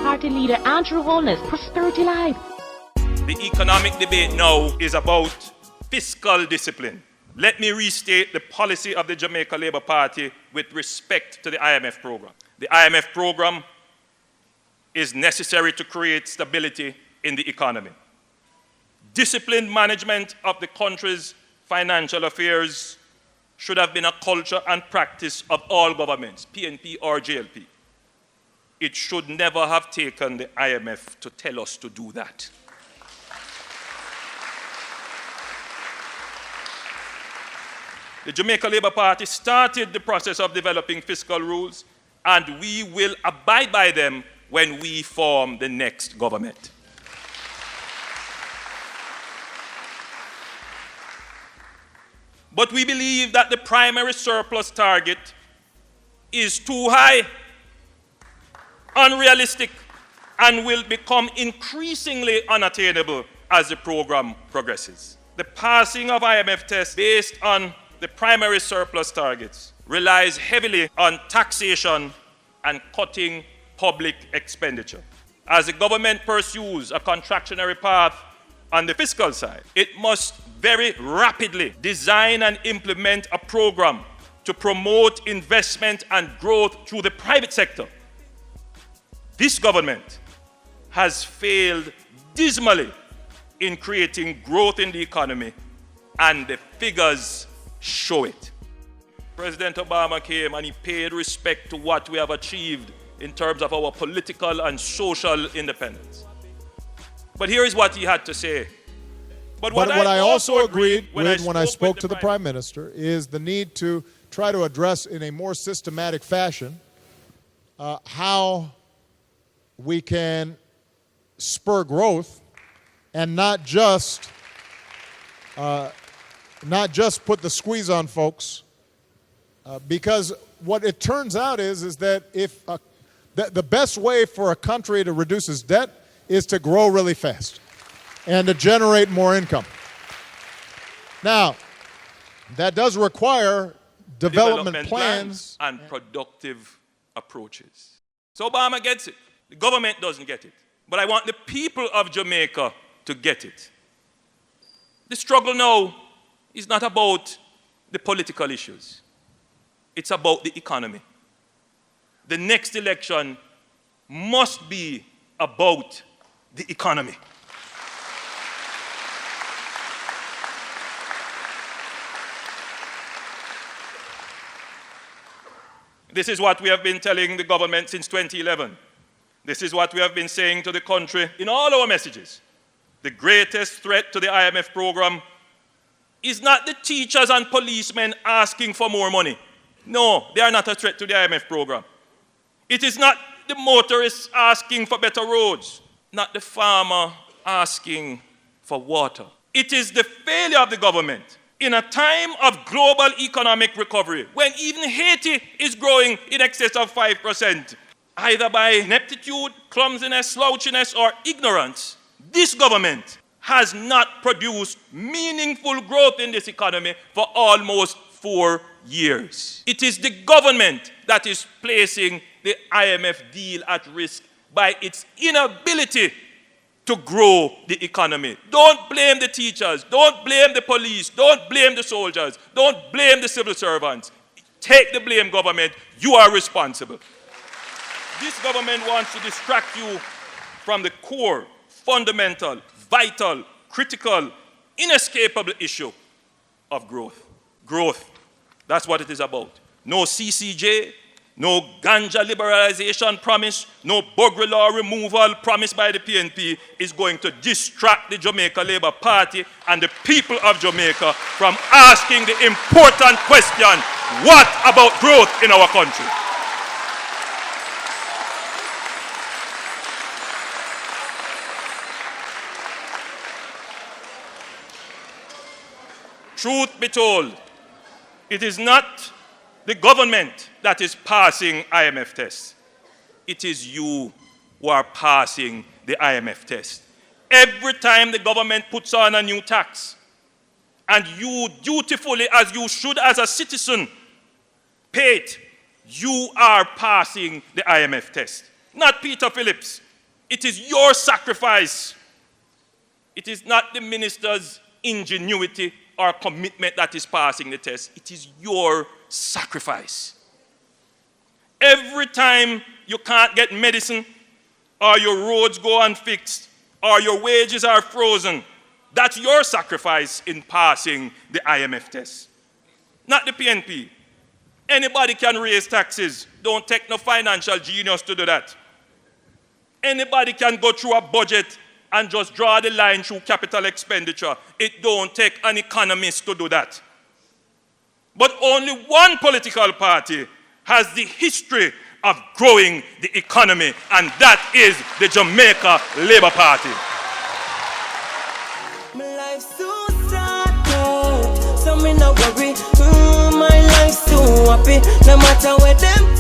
Party leader Andrew Holness, Prosperity Live. The economic debate now is about fiscal discipline. Let me restate the policy of the Jamaica Labour Party with respect to the IMF program. The IMF program is necessary to create stability in the economy. Disciplined management of the country's financial affairs should have been a culture and practice of all governments, PNP or JLP. It should never have taken the IMF to tell us to do that. The Jamaica Labour Party started the process of developing fiscal rules, and we will abide by them when we form the next government. But we believe that the primary surplus target is too high, unrealistic, and will become increasingly unattainable as the program progresses. The passing of IMF tests based on the primary surplus targets relies heavily on taxation and cutting public expenditure. As the government pursues a contractionary path on the fiscal side, it must very rapidly design and implement a program to promote investment and growth through the private sector. This government has failed dismally in creating growth in the economy, and the figures show it. President Obama came and he paid respect to what we have achieved in terms of our political and social independence. But here is what he had to say. But what I also agreed with when I spoke to the Prime Minister is the need to try to address in a more systematic fashion how we can spur growth and not just put the squeeze on folks, because what it turns out is that if the best way for a country to reduce its debt is to grow really fast and to generate more income. Now, that does require development plans and productive approaches. So Obama gets it. The government doesn't get it. But I want the people of Jamaica to get it. The struggle now is not about the political issues. It's about the economy. The next election must be about the economy. This is what we have been telling the government since 2011. This is what we have been saying to the country in all our messages. The greatest threat to the IMF program is not the teachers and policemen asking for more money. No, they are not a threat to the IMF program. It is not the motorists asking for better roads, not the farmer asking for water. It is the failure of the government in a time of global economic recovery, when even Haiti is growing in excess of 5%, either by ineptitude, clumsiness, slouchiness, or ignorance. This government has not produced meaningful growth in this economy for almost 4 years. It is the government that is placing the IMF deal at risk by its inability to grow the economy. Don't blame the teachers, don't blame the police, don't blame the soldiers, don't blame the civil servants. Take the blame, government. You are responsible. This government wants to distract you from the core, fundamental, vital, critical, inescapable issue of growth. Growth. That's what it is about. No CCJ, no ganja liberalization promise, no Buggery law removal promised by the PNP is going to distract the Jamaica Labour Party and the people of Jamaica from asking the important question, what about growth in our country? Truth be told, it is not the government that is passing IMF tests. It is you who are passing the IMF test. Every time the government puts on a new tax, and you dutifully, as you should as a citizen, pay it, you are passing the IMF test. Not Peter Phillips, It is your sacrifice. It is not the minister's ingenuity or commitment that is passing the test. It is your sacrifice. Every time you can't get medicine, or your roads go unfixed, or your wages are frozen, that's your sacrifice in passing the IMF test. Not the PNP. Anybody can raise taxes. Don't take no financial genius to do that. Anybody can go through a budget and just draw the line through capital expenditure. It don't take an economist to do that. But only one political party has the history of growing the economy, and that is the Jamaica Labour Party. My life's so sad, so me no worry. My life's so happy, no matter where them